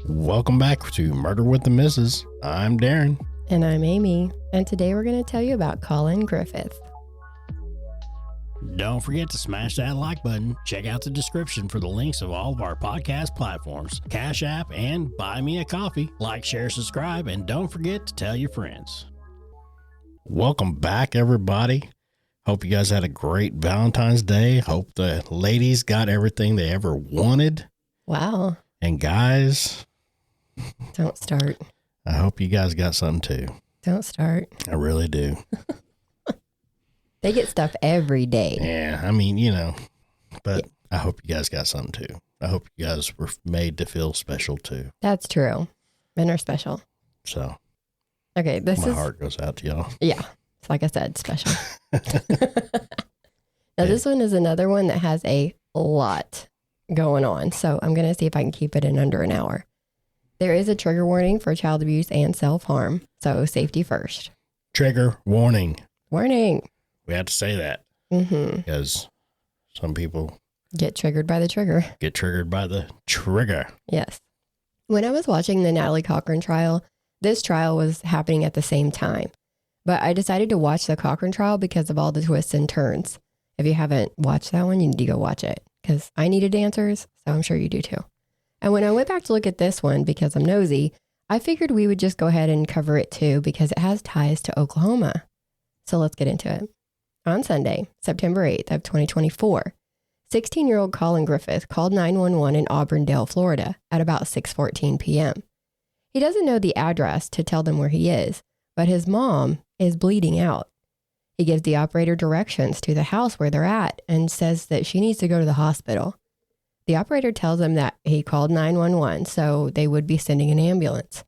Welcome back to Murder with the Misses. I'm Darren. And I'm Amy. And today we're going to tell you about Collin Griffith. Don't forget to smash that like button. Check out the description for the links of all of our podcast platforms, Cash App, and Buy Me a Coffee. Like, share, subscribe, and don't forget to tell your friends. Welcome back, everybody. Hope you guys had a great Valentine's Day. Hope the ladies got everything they ever wanted. Wow. And guys, don't start. I hope you guys got something too. Don't start. I really do. They get stuff every day. Yeah, I mean, but yeah. I hope you guys got something too. I hope you guys were made to feel special too. That's true. Men are special. So, okay, my heart goes out to y'all. Yeah, like I said, special. Now, this one is another one that has a lot going on. So I'm going to see if I can keep it in under an hour. There is a trigger warning for child abuse and self-harm. So safety first. Trigger warning. Warning. We have to say that. Because some people get triggered by the trigger. Get triggered by the trigger. Yes. When I was watching the Natalie Cochran trial, this trial was happening at the same time. But I decided to watch the Cochran trial because of all the twists and turns. If you haven't watched that one, you need to go watch it. Because I needed answers, so I'm sure you do too. And when I went back to look at this one, because I'm nosy, I figured we would just go ahead and cover it too, because it has ties to Oklahoma. So let's get into it. On Sunday, September 8th of 2024, 16-year-old Collin Griffith called 911 in Auburndale, Florida at about 6:14 p.m. He doesn't know the address to tell them where he is, but his mom is bleeding out. He gives the operator directions to the house where they're at and says that she needs to go to the hospital. The operator tells him that he called 911, so they would be sending an ambulance.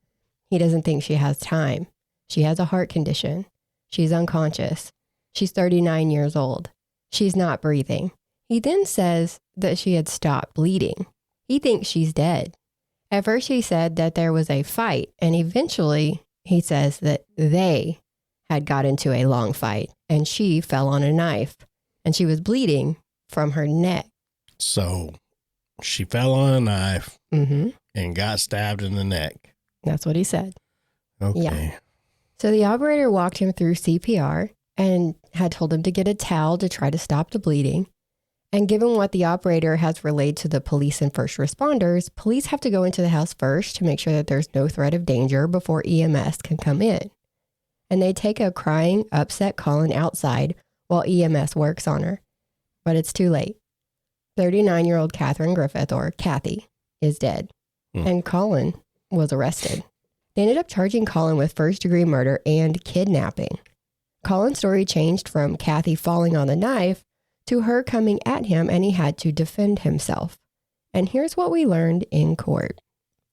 He doesn't think she has time. She has a heart condition. She's unconscious. She's 39 years old. She's not breathing. He then says that she had stopped bleeding. He thinks she's dead. At first he said that there was a fight, and eventually he says that they had got into a long fight, and she fell on a knife, and she was bleeding from her neck. So she fell on a knife and got stabbed in the neck. That's what he said. Okay. Yeah. So the operator walked him through CPR and had told him to get a towel to try to stop the bleeding. And given what the operator has relayed to the police and first responders, police have to go into the house first to make sure that there's no threat of danger before EMS can come in. And they take a crying, upset Collin outside while EMS works on her. But it's too late. 39-year-old Catherine Griffith, or Kathy, is dead. And Collin was arrested. They ended up charging Collin with first-degree murder and kidnapping. Collin's story changed from Kathy falling on the knife to her coming at him, and he had to defend himself. And here's what we learned in court.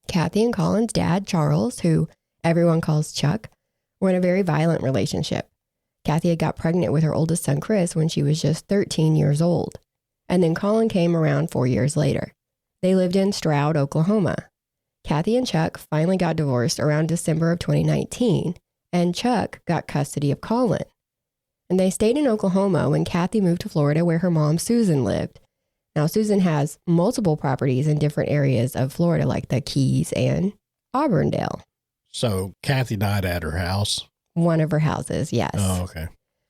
Kathy and Collin's dad, Charles, who everyone calls Chuck, were in a very violent relationship. Kathy had got pregnant with her oldest son, Chris, when she was just 13 years old. And then Collin came around 4 years later. They lived in Stroud, Oklahoma. Kathy and Chuck finally got divorced around December of 2019, and Chuck got custody of Collin. And they stayed in Oklahoma when Kathy moved to Florida, where her mom, Susan, lived. Now, Susan has multiple properties in different areas of Florida, like the Keys and Auburndale. So Kathy died at her house? One of her houses, yes. Oh, okay.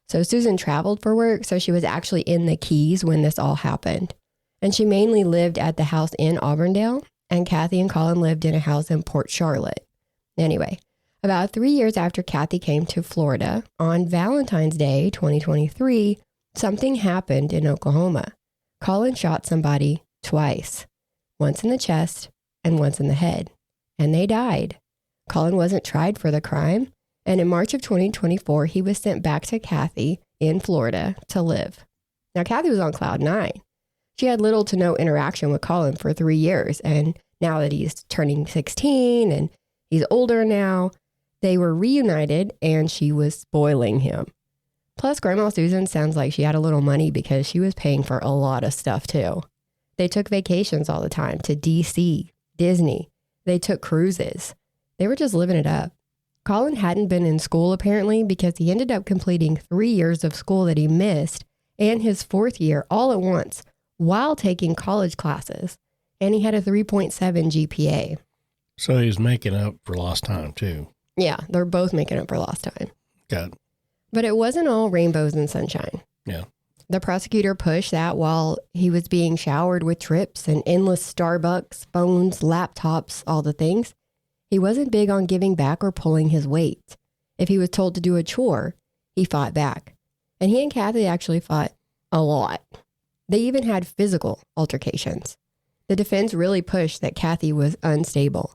So Susan traveled for work, so she was actually in the Keys when this all happened. And she mainly lived at the house in Auburndale, and Kathy and Collin lived in a house in Port Charlotte. Anyway, about 3 years after Kathy came to Florida, on Valentine's Day, 2023, something happened in Oklahoma. Collin shot somebody twice, once in the chest and once in the head, and they died. Collin wasn't tried for the crime, and in March of 2024, he was sent back to Kathy in Florida to live. Now, Kathy was on cloud 9. She had little to no interaction with Collin for 3 years, and now that he's turning 16 and he's older now, they were reunited, and she was spoiling him. Plus, Grandma Susan sounds like she had a little money because she was paying for a lot of stuff too. They took vacations all the time to DC, Disney. They took cruises. They were just living it up. Collin hadn't been in school apparently because he ended up completing 3 years of school that he missed and his 4th year all at once while taking college classes. And he had a 3.7 GPA. So he's making up for lost time, too. Yeah, they're both making up for lost time. Got it. But it wasn't all rainbows and sunshine. Yeah. The prosecutor pushed that while he was being showered with trips and endless Starbucks, phones, laptops, all the things, he wasn't big on giving back or pulling his weight. If he was told to do a chore, he fought back. And he and Kathy actually fought a lot. They even had physical altercations. The defense really pushed that Kathy was unstable,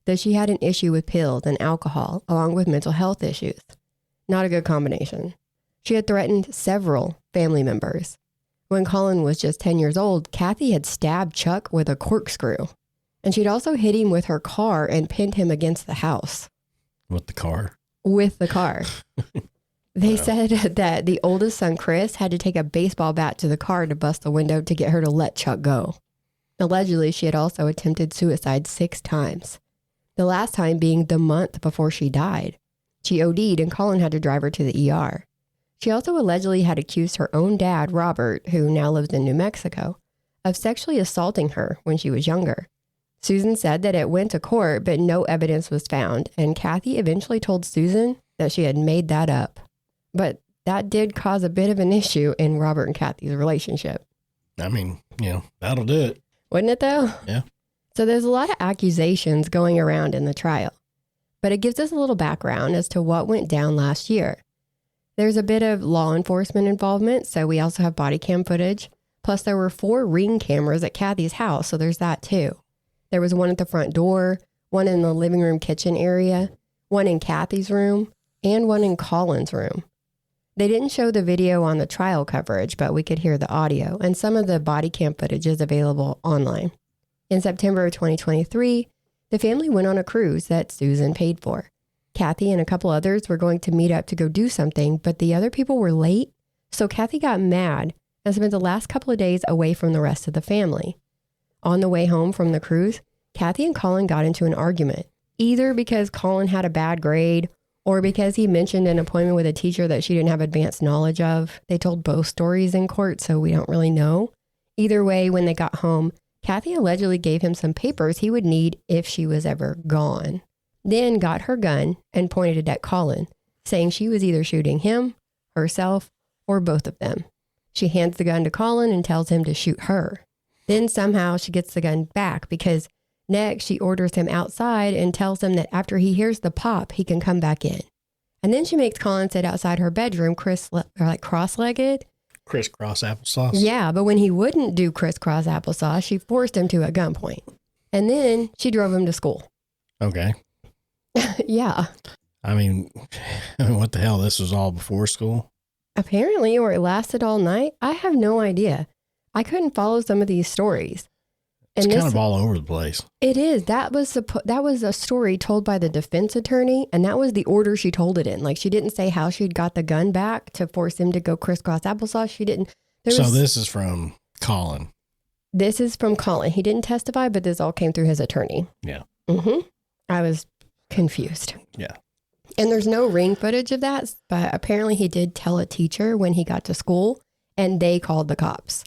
that she had an issue with pills and alcohol, along with mental health issues. Not a good combination. She had threatened several family members. When Collin was just 10 years old, Kathy had stabbed Chuck with a corkscrew. And she'd also hit him with her car and pinned him against the house. With the car? With the car. They said that the oldest son, Chris, had to take a baseball bat to the car to bust the window to get her to let Chuck go. Allegedly, she had also attempted suicide 6 times. The last time being the month before she died. She OD'd and Collin had to drive her to the ER. She also allegedly had accused her own dad, Robert, who now lives in New Mexico, of sexually assaulting her when she was younger. Susan said that it went to court, but no evidence was found, and Kathy eventually told Susan that she had made that up. But that did cause a bit of an issue in Robert and Kathy's relationship. I mean, that'll do it. Wouldn't it though? Yeah. So there's a lot of accusations going around in the trial, but it gives us a little background as to what went down last year. There's a bit of law enforcement involvement, so we also have body cam footage. Plus there were 4 Ring cameras at Kathy's house, so there's that too. There was one at the front door, one in the living room kitchen area, one in Kathy's room, and one in Collin's room. They didn't show the video on the trial coverage, but we could hear the audio, and some of the body cam footage is available online. In September of 2023, the family went on a cruise that Susan paid for. Kathy and a couple others were going to meet up to go do something, but the other people were late, so Kathy got mad and spent the last couple of days away from the rest of the family. On the way home from the cruise, Kathy and Collin got into an argument, either because Collin had a bad grade or because he mentioned an appointment with a teacher that she didn't have advanced knowledge of. They told both stories in court, so we don't really know. Either way, when they got home, Kathy allegedly gave him some papers he would need if she was ever gone. Then got her gun and pointed it at Collin, saying she was either shooting him, herself, or both of them. She hands the gun to Collin and tells him to shoot her. Then somehow she gets the gun back because next she orders him outside and tells him that after he hears the pop, he can come back in. And then she makes Collin sit outside her bedroom, cross-legged. Crisscross applesauce? Yeah, but when he wouldn't do crisscross applesauce, she forced him to at gunpoint. And then she drove him to school. Okay. Yeah. I mean, what the hell? This was all before school? Apparently, or it lasted all night. I have no idea. I couldn't follow some of these stories. It's kind of all over the place. It is. That was a story told by the defense attorney, and that was the order she told it in. Like, she didn't say how she'd got the gun back to force him to go crisscross applesauce. She didn't. This is from Collin. This is from Collin. He didn't testify, but this all came through his attorney. Yeah. Mm-hmm. I was confused. Yeah. And there's no ring footage of that, but apparently he did tell a teacher when he got to school, and they called the cops.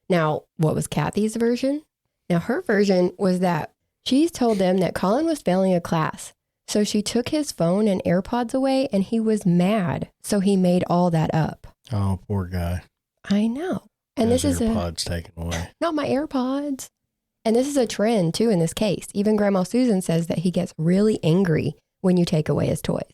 Now, what was Kathy's version? Now, her version was that she told them that Collin was failing a class. So she took his phone and AirPods away and he was mad. So he made all that up. Oh, poor guy. I know. And His this is AirPods taken away. Not my AirPods. And this is a trend too in this case. Even Grandma Susan says that he gets really angry when you take away his toys.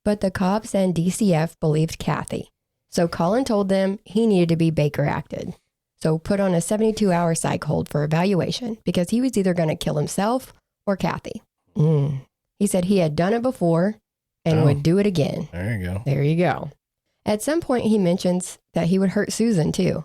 But the cops and DCF believed Kathy. So Collin told them he needed to be Baker acted. So put on a 72-hour psych hold for evaluation because he was either going to kill himself or Kathy. He said he had done it before and would do it again. There you go. There you go. At some point, he mentions that he would hurt Susan too.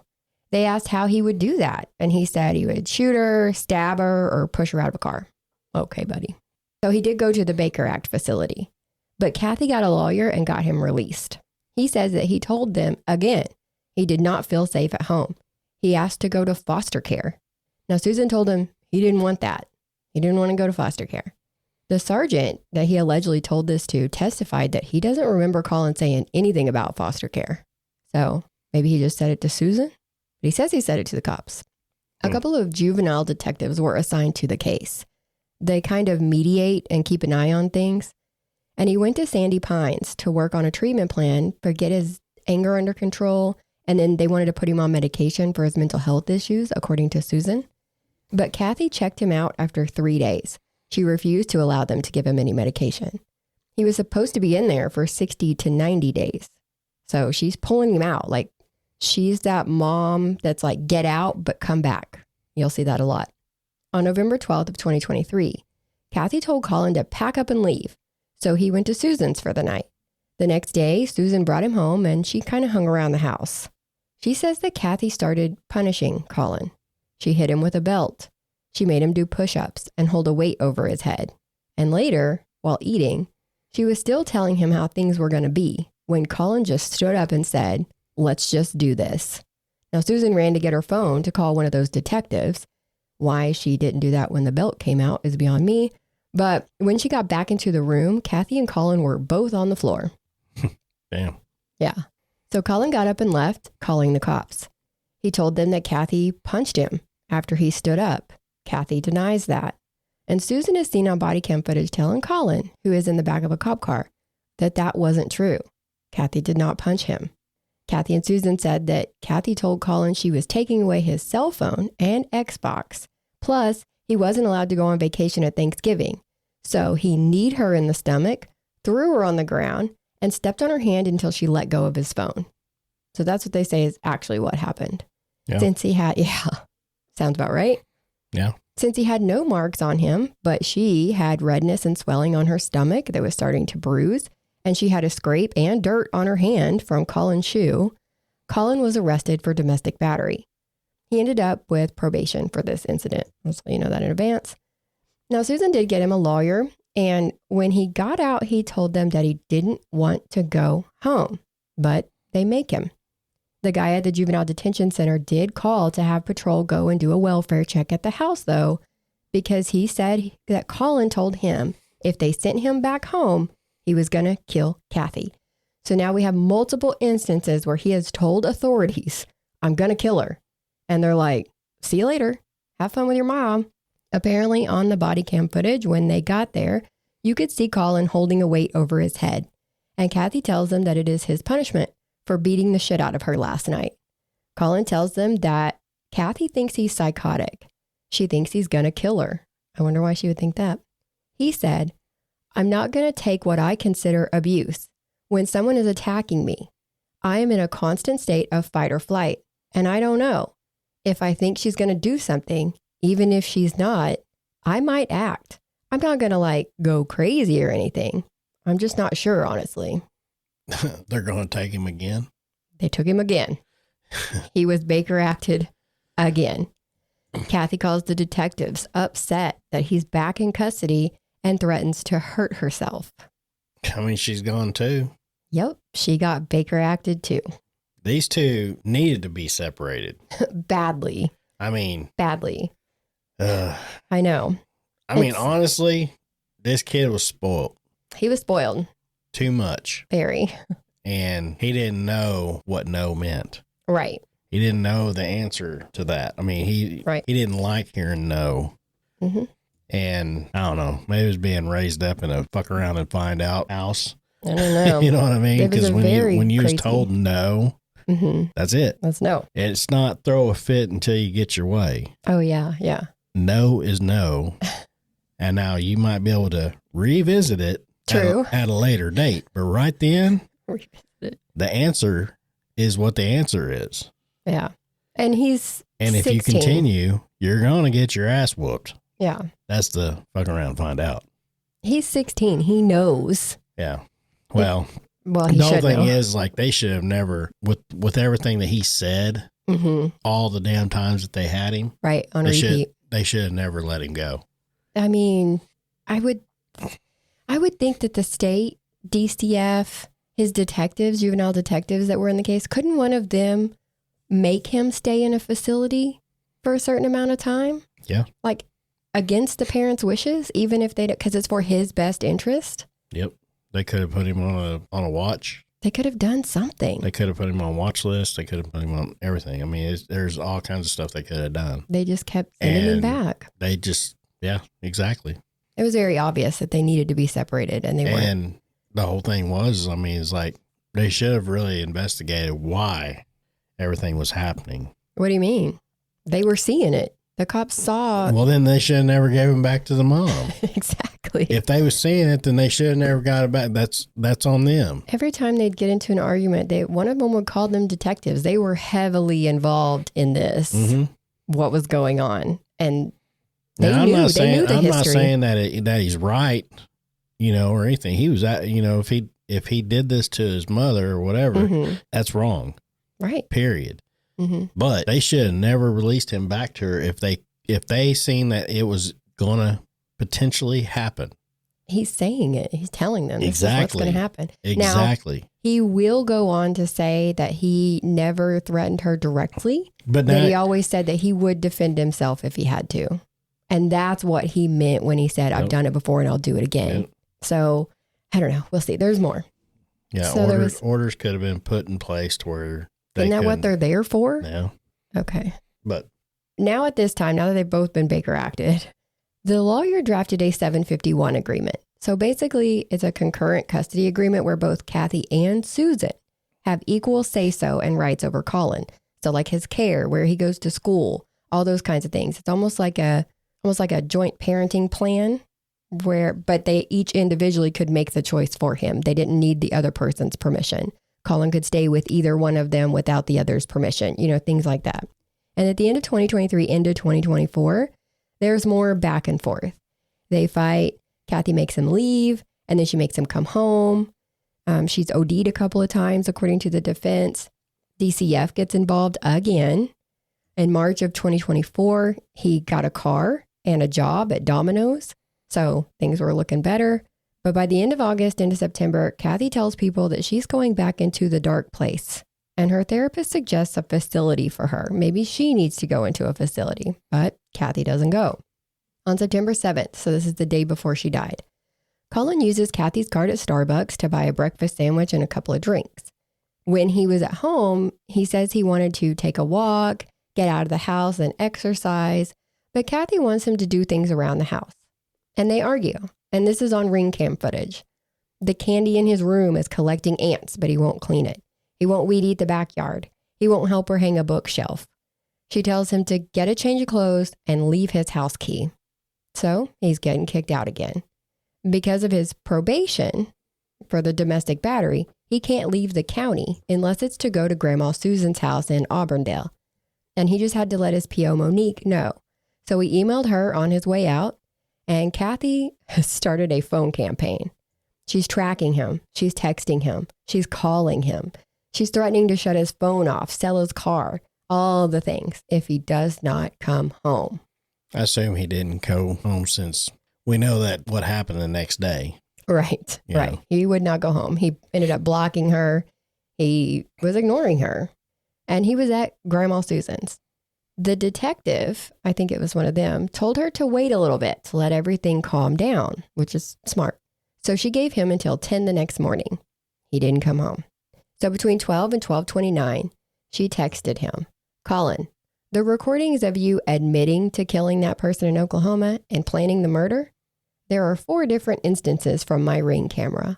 They asked how he would do that. And he said he would shoot her, stab her, or push her out of a car. Okay, buddy. So he did go to the Baker Act facility. But Kathy got a lawyer and got him released. He says that he told them, again, he did not feel safe at home. He asked to go to foster care. Now, Susan told him he didn't want that. He didn't want to go to foster care. The sergeant that he allegedly told this to testified that he doesn't remember Collin saying anything about foster care. So maybe he just said it to Susan, but he says he said it to the cops. A couple of juvenile detectives were assigned to the case. They kind of mediate and keep an eye on things. And he went to Sandy Pines to work on a treatment plan to get his anger under control. And then they wanted to put him on medication for his mental health issues, according to Susan. But Kathy checked him out after 3 days. She refused to allow them to give him any medication. He was supposed to be in there for 60 to 90 days. So she's pulling him out. Like, she's that mom that's like, get out, but come back. You'll see that a lot. On November 12th of 2023, Kathy told Collin to pack up and leave. So he went to Susan's for the night. The next day, Susan brought him home and she kind of hung around the house. She says that Kathy started punishing Collin. She hit him with a belt. She made him do push-ups and hold a weight over his head. And later, while eating, she was still telling him how things were going to be when Collin just stood up and said, let's just do this. Now, Susan ran to get her phone to call one of those detectives. Why she didn't do that when the belt came out is beyond me. But when she got back into the room, Kathy and Collin were both on the floor. Damn. Yeah. So Collin got up and left, calling the cops. He told them that Kathy punched him after he stood up. Kathy denies that. And Susan is seen on body cam footage telling Collin, who is in the back of a cop car, that that wasn't true. Kathy did not punch him. Kathy and Susan said that Kathy told Collin she was taking away his cell phone and Xbox. Plus, he wasn't allowed to go on vacation at Thanksgiving. So he kneed her in the stomach, threw her on the ground, and stepped on her hand until she let go of his phone. So that's what they say is actually what happened. Yeah. Since he had, sounds about right. Yeah. Since he had no marks on him, but she had redness and swelling on her stomach that was starting to bruise, and she had a scrape and dirt on her hand from Collin's shoe, Collin was arrested for domestic battery. He ended up with probation for this incident. I'll let you know that in advance. Now, Susan did get him a lawyer, and when he got out, he told them that he didn't want to go home, but they make him. The guy at the juvenile detention center did call to have patrol go and do a welfare check at the house, though, because he said that Collin told him if they sent him back home, he was going to kill Kathy. So now we have multiple instances where he has told authorities, I'm going to kill her. And they're like, see you later. Have fun with your mom. Apparently on the body cam footage, when they got there, you could see Collin holding a weight over his head. And Kathy tells them that it is his punishment for beating the shit out of her last night. Collin tells them that Kathy thinks he's psychotic. She thinks he's going to kill her. I wonder why she would think that. He said, I'm not going to take what I consider abuse. When someone is attacking me, I am in a constant state of fight or flight. And I don't know. If I think she's going to do something, even if she's not, I might act. I'm not going to go crazy or anything. I'm just not sure, honestly. They're going to take him again? They took him again. He was Baker acted again. Kathy calls the detectives upset that he's back in custody and threatens to hurt herself. I mean, she's gone too. Yep, she got Baker acted too. These two needed to be separated. Badly. I mean. Badly. I know. I mean, honestly, this kid was spoiled. He was spoiled. Too much. Very. And he didn't know what no meant. Right. He didn't know the answer to that. I mean, he didn't like hearing no. Mm-hmm. And I don't know, maybe he was being raised up in a fuck around and find out house. I don't know. You know what I mean? Because when you was told no, mm-hmm. That's it. That's no. It's not throw a fit until you get your way. Oh, yeah. Yeah. No is no. And now you might be able to revisit it. True. At a later date. But right then, the answer is what the answer is. Yeah. And he's And if 16. you continue, you're going to get your ass whooped. Yeah. That's the fuck around and find out. He's 16. He knows. Yeah. Well, he the whole thing know. is they should have never, with everything that he said, mm-hmm. all the damn times that they had him. Right. On repeat. They should have never let him go. I mean, I would think that the state, DCF, his detectives, juvenile detectives that were in the case, couldn't one of them make him stay in a facility for a certain amount of time? Yeah. Against the parents' wishes, even if because it's for his best interest? Yep. They could have put him on a watch. They could have done something. They could have put him on watch list. They could have put him on everything. I mean, there's all kinds of stuff they could have done. They just kept sending him back. They just, yeah, exactly. It was very obvious that they needed to be separated, and they weren't. And the whole thing was, I mean, it's like they should have really investigated why everything was happening. What do you mean? They were seeing it. The cops saw. Well, then they should have never gave him back to the mom. Exactly. If they were seeing it, then they should have never got it back. That's on them. Every time they'd get into an argument, one of them would call them detectives. They were heavily involved in this, what was going on. And they knew the history. I'm not saying that he's right, or anything. He was if he did this to his mother or whatever, that's wrong. Right. Period. But they should have never released him back to her if they seen that it was going to potentially happen. He's saying it. He's telling them this is what's going to happen. Exactly. Now, he will go on to say that he never threatened her directly, but he always said that he would defend himself if he had to. And that's what he meant when he said, I've done it before and I'll do it again. Yep. So I don't know. We'll see. There's more. Yeah. So orders could have been put in place to where isn't that what they're there for? Yeah. Okay. But now at this time, now that they've both been Baker acted, the lawyer drafted a 751 agreement. So basically, it's a concurrent custody agreement where both Kathy and Susan have equal say-so and rights over Collin. So like his care, where he goes to school, all those kinds of things. It's almost like a joint parenting plan but they each individually could make the choice for him. They didn't need the other person's permission. Collin could stay with either one of them without the other's permission, things like that. And at the end of 2023 into 2024, there's more back and forth. They fight. Kathy makes him leave, and then she makes him come home. She's OD'd a couple of times, according to the defense. DCF gets involved again. In March of 2024, he got a car and a job at Domino's. So things were looking better. But by the end of August into September, Kathy tells people that she's going back into the dark place. And her therapist suggests a facility for her. Maybe she needs to go into a facility, but Kathy doesn't go. On September 7th, so this is the day before she died, Collin uses Kathy's card at Starbucks to buy a breakfast sandwich and a couple of drinks. When he was at home, he says he wanted to take a walk, get out of the house and exercise, but Kathy wants him to do things around the house. And they argue, and this is on ring cam footage. The candy in his room is collecting ants, but he won't clean it. He won't weed eat the backyard. He won't help her hang a bookshelf. She tells him to get a change of clothes and leave his house key. So he's getting kicked out again. Because of his probation for the domestic battery, he can't leave the county unless it's to go to Grandma Susan's house in Auburndale. And he just had to let his PO Monique know. So he emailed her on his way out, and Kathy has started a phone campaign. She's tracking him. She's texting him. She's calling him. She's threatening to shut his phone off, sell his car, all the things if he does not come home. I assume he didn't go home since we know that what happened the next day. Right, right. He would not go home. He ended up blocking her. He was ignoring her. And he was at Grandma Susan's. The detective, I think it was one of them, told her to wait a little bit to let everything calm down, which is smart. So she gave him until 10 the next morning. He didn't come home. So between 12 and 12:29, she texted him, Collin, the recordings of you admitting to killing that person in Oklahoma and planning the murder, there are 4 different instances from my ring camera.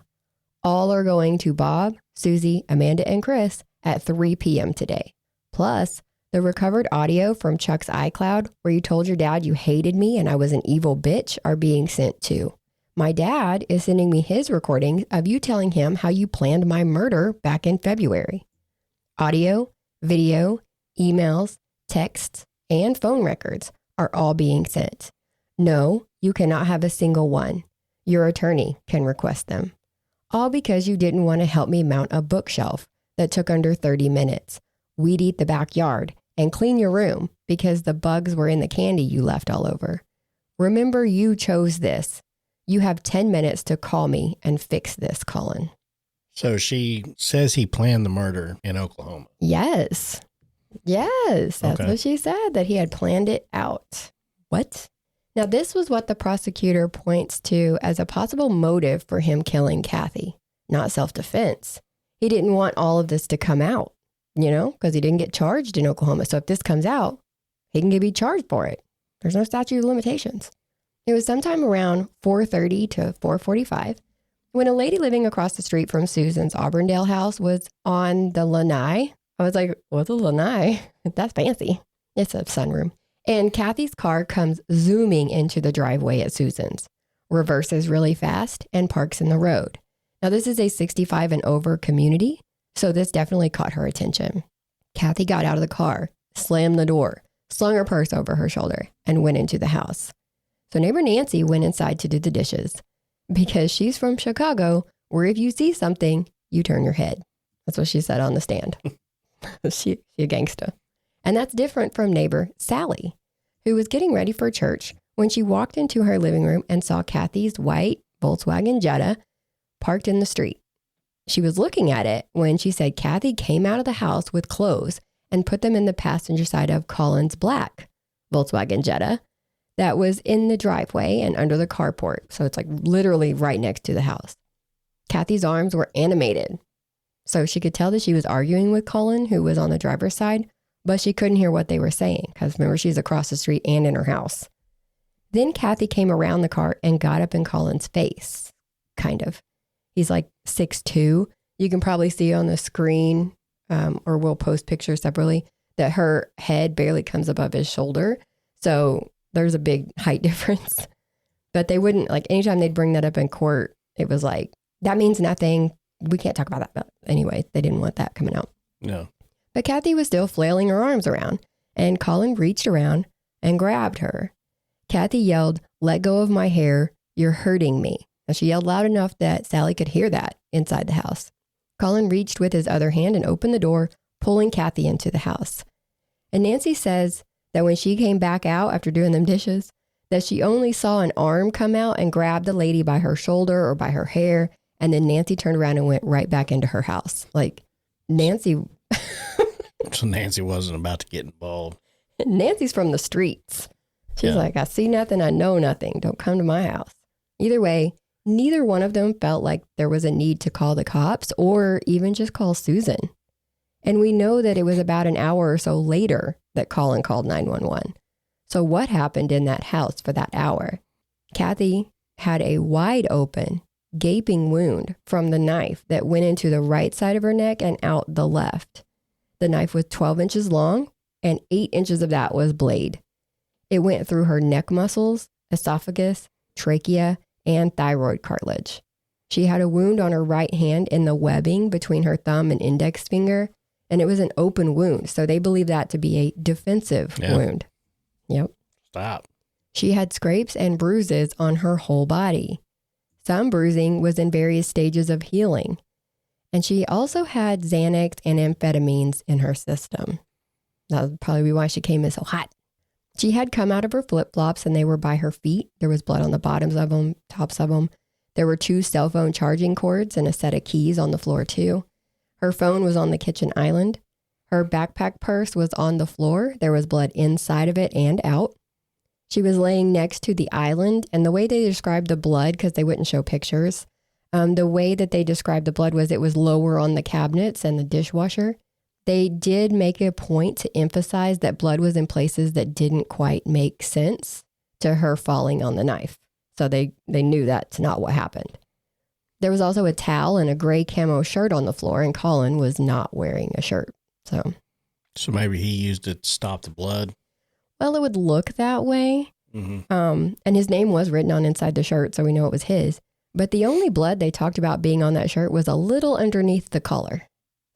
All are going to Bob, Susie, Amanda, and Chris at 3 p.m. today. Plus, the recovered audio from Chuck's iCloud where you told your dad you hated me and I was an evil bitch are being sent too. My dad is sending me his recordings of you telling him how you planned my murder back in February. Audio, video, emails, texts, and phone records are all being sent. No, you cannot have a single one. Your attorney can request them. All because you didn't want to help me mount a bookshelf that took under 30 minutes, weed eat the backyard, and clean your room because the bugs were in the candy you left all over. Remember, you chose this. You have 10 minutes to call me and fix this, Collin. So she says he planned the murder in Oklahoma. Yes. Yes. That's what she said, that he had planned it out. What? Now, this was what the prosecutor points to as a possible motive for him killing Kathy, not self-defense. He didn't want all of this to come out, because he didn't get charged in Oklahoma. So if this comes out, he can be charged for it. There's no statute of limitations. It was sometime around 4:30 to 4:45 when a lady living across the street from Susan's Auburndale house was on the lanai. I was like, what's a lanai? That's fancy. It's a sunroom. And Kathy's car comes zooming into the driveway at Susan's, reverses really fast, and parks in the road. Now, this is a 65 and over community, so this definitely caught her attention. Kathy got out of the car, slammed the door, slung her purse over her shoulder, and went into the house. So neighbor Nancy went inside to do the dishes because she's from Chicago, where if you see something, you turn your head. That's what she said on the stand. She a gangsta. And that's different from neighbor Sally, who was getting ready for church when she walked into her living room and saw Kathy's white Volkswagen Jetta parked in the street. She was looking at it when she said Kathy came out of the house with clothes and put them in the passenger side of Collin's black Volkswagen Jetta that was in the driveway and under the carport. So it's like literally right next to the house. Kathy's arms were animated. So she could tell that she was arguing with Collin, who was on the driver's side, but she couldn't hear what they were saying because remember, she's across the street and in her house. Then Kathy came around the car and got up in Collin's face, kind of. He's like 6'2". You can probably see on the screen, or we'll post pictures separately, that her head barely comes above his shoulder. So there's a big height difference. But they wouldn't, like anytime they'd bring that up in court, it was like, that means nothing. We can't talk about that. But anyway, they didn't want that coming out. No. But Kathy was still flailing her arms around, and Collin reached around and grabbed her. Kathy yelled, "Let go of my hair. You're hurting me." And she yelled loud enough that Sally could hear that inside the house. Collin reached with his other hand and opened the door, pulling Kathy into the house. And Nancy says that when she came back out after doing them dishes, that she only saw an arm come out and grab the lady by her shoulder or by her hair. And then Nancy turned around and went right back into her house. Like Nancy. So Nancy wasn't about to get involved. Nancy's from the streets. She's like, I see nothing, I know nothing. Don't come to my house. Either way, neither one of them felt like there was a need to call the cops or even just call Susan. And we know that it was about an hour or so later that Collin called 911. So what happened in that house for that hour? Kathy had a wide open, gaping wound from the knife that went into the right side of her neck and out the left. The knife was 12 inches long and 8 inches of that was blade. It went through her neck muscles, esophagus, trachea, and thyroid cartilage. She had a wound on her right hand in the webbing between her thumb and index finger, and it was an open wound. So they believe that to be a defensive wound. Yep. Stop. She had scrapes and bruises on her whole body. Some bruising was in various stages of healing. And she also had Xanax and amphetamines in her system. That would probably be why she came in so hot. She had come out of her flip-flops and they were by her feet. There was blood on the bottoms of them, tops of them. There were 2 cell phone charging cords and a set of keys on the floor too. Her phone was on the kitchen island. Her backpack purse was on the floor. There was blood inside of it and out. She was laying next to the island, and the way they described the blood, because they wouldn't show pictures, the way that they described the blood was it was lower on the cabinets and the dishwasher. They did make a point to emphasize that blood was in places that didn't quite make sense to her falling on the knife. So they knew that's not what happened. There was also a towel and a gray camo shirt on the floor, and Collin was not wearing a shirt. So maybe he used it to stop the blood. Well, it would look that way. Mm-hmm. And his name was written on inside the shirt, so we know it was his. But the only blood they talked about being on that shirt was a little underneath the collar.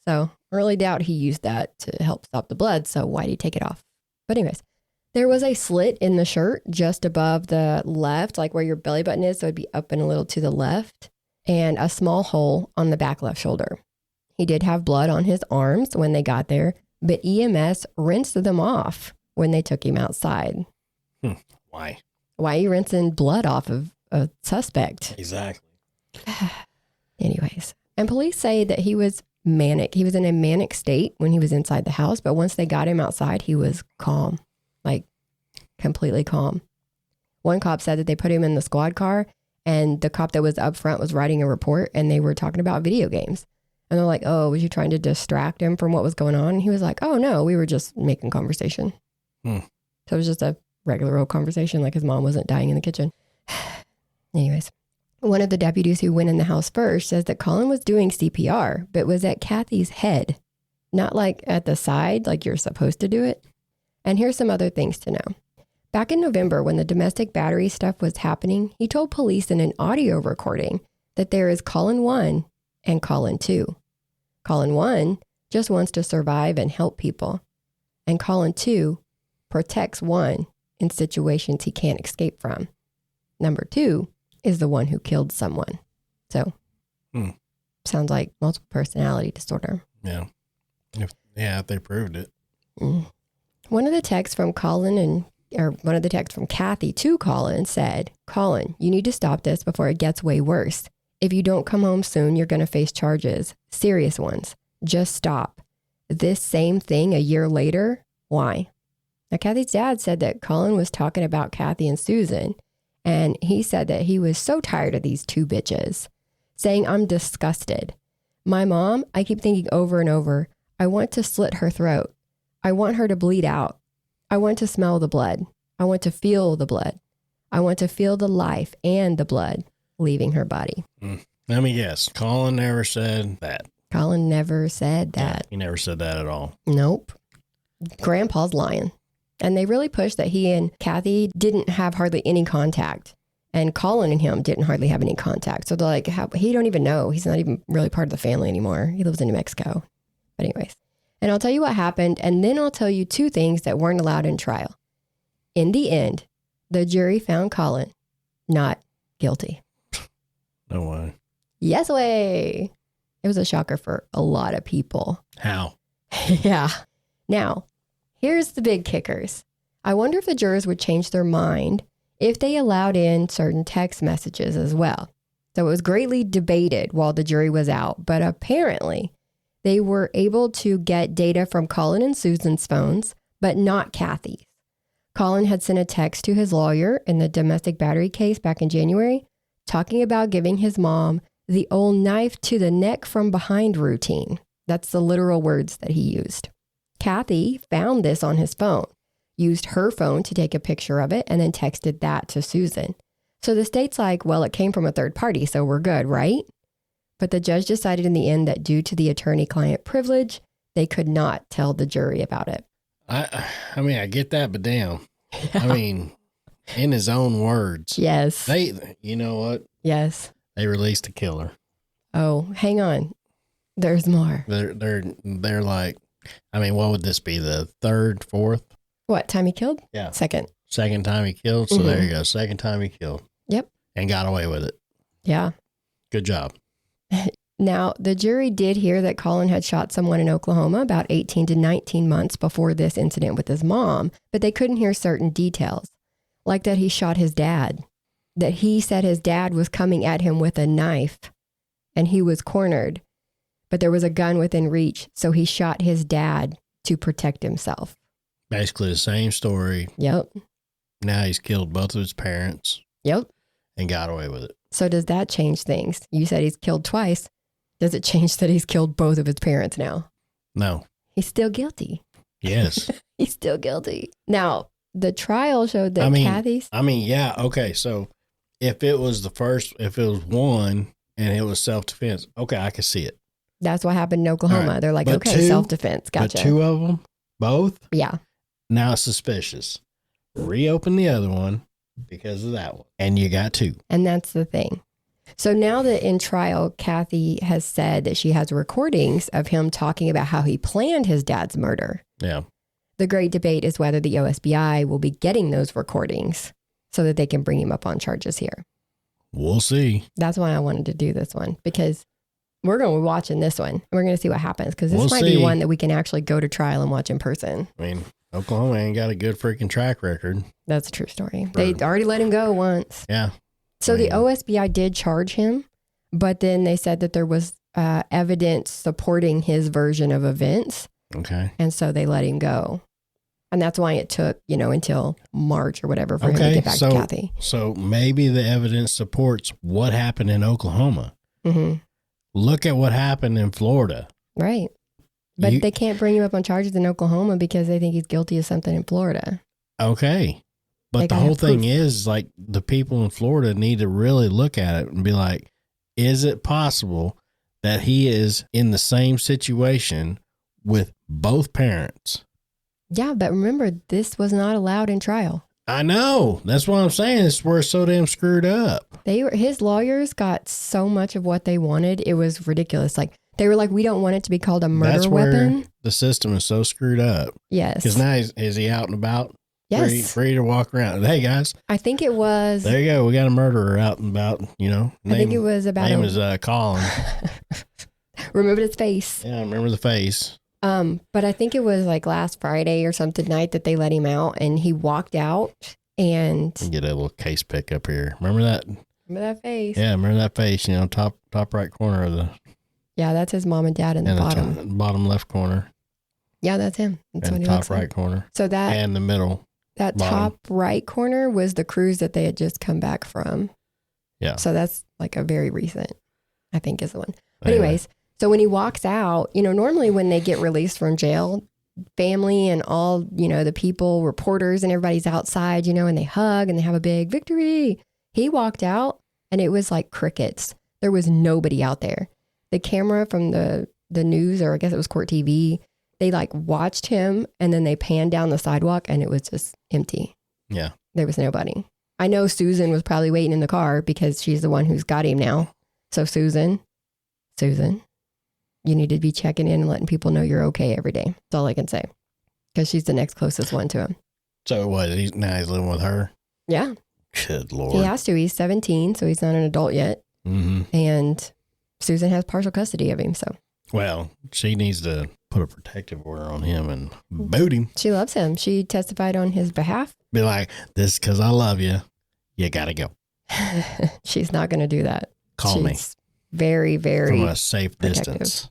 So I really doubt he used that to help stop the blood. So why did he take it off? But anyways, there was a slit in the shirt just above the left, like where your belly button is. So it'd be up and a little to the left, and a small hole on the back left shoulder. He did have blood on his arms when they got there, but EMS rinsed them off when they took him outside. Why? Why are you rinsing blood off of a suspect? Exactly. Anyways, and police say that he was manic. He was in a manic state when he was inside the house, but once they got him outside, he was calm, like completely calm. One cop said that they put him in the squad car, and the cop that was up front was writing a report, and they were talking about video games. And they're like, "Oh, was you trying to distract him from what was going on?" And he was like, "Oh, no, we were just making conversation." So it was just a regular old conversation, like his mom wasn't dying in the kitchen. Anyways, one of the deputies who went in the house first says that Collin was doing CPR, but was at Kathy's head, not like at the side, like you're supposed to do it. And here's some other things to know. Back in November, when the domestic battery stuff was happening, he told police in an audio recording that there is Collin 1 and Collin 2. Collin 1 just wants to survive and help people. And Collin 2 protects 1 in situations he can't escape from. Number 2 is the one who killed someone. So, sounds like multiple personality disorder. Yeah. If they proved it. One of the texts from one of the texts from Kathy to Collin said, Collin, you need to stop this before it gets way worse. If you don't come home soon, you're going to face charges. Serious ones. Just stop. This same thing a year later? Why? Now, Kathy's dad said that Collin was talking about Kathy and Susan, and he said that he was so tired of these two bitches, saying, I'm disgusted. My mom, I keep thinking over and over, I want to slit her throat. I want her to bleed out. I want to smell the blood. I want to feel the blood. I want to feel the life and the blood leaving her body. Let me guess. Collin never said that. Collin never said that. Yeah, he never said that at all. Nope. Grandpa's lying. And they really pushed that he and Kathy didn't have hardly any contact. And Collin and him didn't hardly have any contact. So they're like, he don't even know. He's not even really part of the family anymore. He lives in New Mexico. But anyways. And I'll tell you what happened. And then I'll tell you two things that weren't allowed in trial. In the end, the jury found Collin not guilty. No way. Yes way. It was a shocker for a lot of people. How? Yeah. Now, here's the big kickers. I wonder if the jurors would change their mind if they allowed in certain text messages as well. So it was greatly debated while the jury was out, but apparently they were able to get data from Collin and Susan's phones, but not Kathy's. Collin had sent a text to his lawyer in the domestic battery case back in January, talking about giving his mom the old knife to the neck from behind routine. That's the literal words that he used. Kathy found this on his phone, used her phone to take a picture of it, and then texted that to Susan. So the state's like, well, it came from a third party, so we're good, right? But the judge decided in the end that due to the attorney-client privilege, they could not tell the jury about it. I mean, I get that, but damn. I mean, in his own words. Yes. You know what? Yes. They released a killer. Oh, hang on. There's more. They're like, I mean, what would this be? The third, fourth? What, time he killed? Yeah. Second time he killed. So there you go. Second time he killed. Yep. And got away with it. Yeah. Good job. Now, the jury did hear that Collin had shot someone in Oklahoma about 18 to 19 months before this incident with his mom, but they couldn't hear certain details, like that he shot his dad, that he said his dad was coming at him with a knife and he was cornered, but there was a gun within reach, so he shot his dad to protect himself. Basically the same story. Yep. Now he's killed both of his parents. Yep. And got away with it. So does that change things? You said he's killed twice. Does it change that he's killed both of his parents now? No. He's still guilty. Yes. He's still guilty. Now, the trial showed that Kathy's... yeah. Okay. So if it was one and it was self-defense, okay, I can see it. That's what happened in Oklahoma. Right. They're like, but okay, self-defense. Gotcha. But two of them? Both? Yeah. Now it's suspicious. Reopen the other one because of that one. And you got two. And that's the thing. So now that in trial, Kathy has said that she has recordings of him talking about how he planned his dad's murder. Yeah. The great debate is whether the OSBI will be getting those recordings so that they can bring him up on charges here. We'll see. That's why I wanted to do this one, because we're going to be watching this one and we're going to see what happens, because this might be one that we can actually go to trial and watch in person. I mean, Oklahoma ain't got a good freaking track record. That's a true story. They already let him go once. Yeah. So the OSBI did charge him, but then they said that there was evidence supporting his version of events. Okay. And so they let him go. And that's why it took, until March or whatever for him to get back to Kathy. So maybe the evidence supports what happened in Oklahoma. Mm-hmm. Look at what happened in Florida. Right. But they can't bring him up on charges in Oklahoma because they think he's guilty of something in Florida. Okay. But the whole thing is, like, the people in Florida need to really look at it and be like, is it possible that he is in the same situation with both parents? Yeah, but remember, this was not allowed in trial. I know. That's what I'm saying. It's where it's so damn screwed up. His lawyers got so much of what they wanted. It was ridiculous. Like, they were like, we don't want it to be called a murder weapon. The system is so screwed up. Yes. Because now is he out and about? Yes. Free to walk around. Hey, guys. I think it was. There you go. We got a murderer out and about, you know. I think it was about. Name is Collin. Remember his face. Yeah, I remember the face. But I think it was like last Friday or something night that they let him out, and he walked out and. Get a little case pick up here. Remember that? Remember that face? Yeah, remember that face, you know, top right corner of the. Yeah, that's his mom and dad in the bottom. Bottom left corner. Yeah, that's him. That's and what he top looks right like. corner. So that. And the middle. That bottom. top right corner was the cruise that they had just come back from. Yeah. So that's like a very recent, I think, is the one. But anyways, so when he walks out, you know, normally when they get released from jail, family and all, you know, the people, reporters and everybody's outside, you know, and they hug and they have a big victory. He walked out and it was like crickets. There was nobody out there. The camera from the news, or I guess it was Court TV, they like watched him and then they panned down the sidewalk and it was just empty. Yeah. There was nobody. I know Susan was probably waiting in the car because she's the one who's got him now. So Susan, you need to be checking in and letting people know you're okay every day. That's all I can say. Because she's the next closest one to him. So what? Now he's living with her? Yeah. Good Lord. He has to. He's 17, so he's not an adult yet. Mm-hmm. And Susan has partial custody of him, so. Well, she needs to put a protective order on him and boot him. She loves him. She testified on his behalf. Be like, this because I love you. You got to go. She's not going to do that. Call me. Very, very from a safe protective. Distance.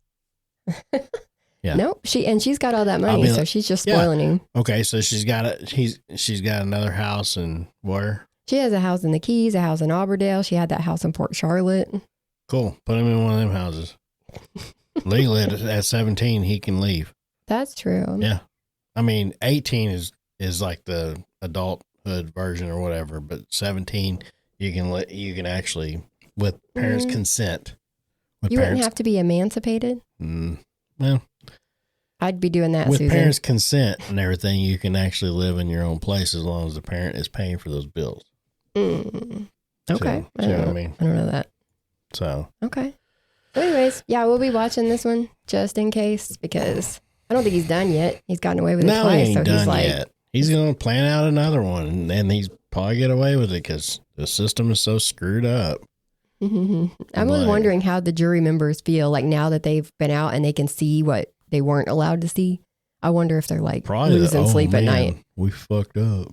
Yeah. Nope. She's got all that money, so she's just spoiling him. Okay, so she's got she's got another house in where? She has a house in the Keys, a house in Auberdale. She had that house in Port Charlotte. Cool. Put him in one of them houses. Legally, at 17, he can leave. That's true. Yeah. I mean, 18 is like the adulthood version or whatever, but 17, you can actually, with parents' consent. You wouldn't have to be emancipated? Well, I'd be doing that, with Susan. parents' consent and everything, you can actually live in your own place as long as the parent is paying for those bills. Okay. I mean? I don't know that. So. Okay. So anyways, yeah, we'll be watching this one just in case because I don't think he's done yet. He's gotten away with it twice. He ain't so done he's like, yet. He's going to plan out another one and he's probably get away with it because the system is so screwed up. I was wondering how the jury members feel like now that they've been out and they can see what they weren't allowed to see. I wonder if they're like losing sleep at night. We fucked up.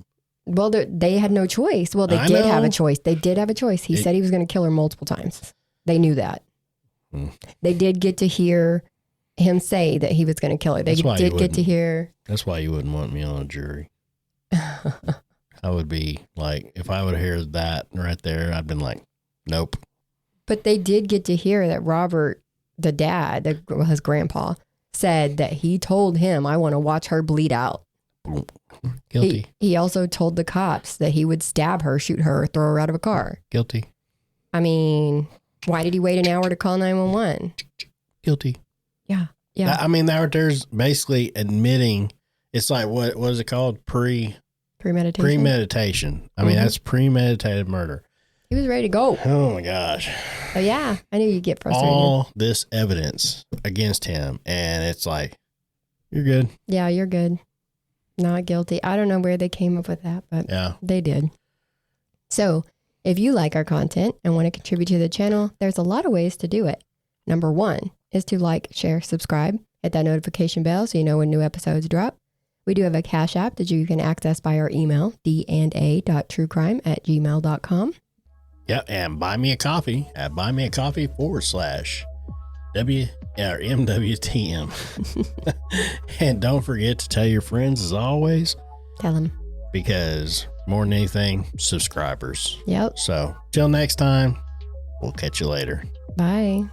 Well, they had no choice. Well, they did have a choice. They did have a choice. He said he was going to kill her multiple times. They knew that. They did get to hear him say that he was going to kill her. They did get to hear. That's why you wouldn't want me on a jury. I would be like, if I would hear that right there, I'd been like, nope. But they did get to hear that Robert, the dad, his grandpa, said that he told him, I want to watch her bleed out. Guilty. He also told the cops that he would stab her, shoot her, or throw her out of a car. Guilty. I mean, why did he wait an hour to call 911? Guilty. Yeah. I mean, there's basically admitting, it's like, what is it called? Premeditation. I mean, that's premeditated murder. He was ready to go. Oh my gosh. So yeah, I knew you'd get frustrated. All this evidence against him, and it's like, you're good. Yeah, you're good. Not guilty. I don't know where they came up with that, but they did. So if you like our content and want to contribute to the channel, there's a lot of ways to do it. Number 1 is to like, share, subscribe, hit that notification bell so you know when new episodes drop. We do have a Cash App that you can access by our email, danda.truecrime@gmail.com. Yeah, and buy me a coffee at buymeacoffee/MWTM. And don't forget to tell your friends as always. Tell them. Because more than anything, subscribers. Yep. So till next time, we'll catch you later. Bye.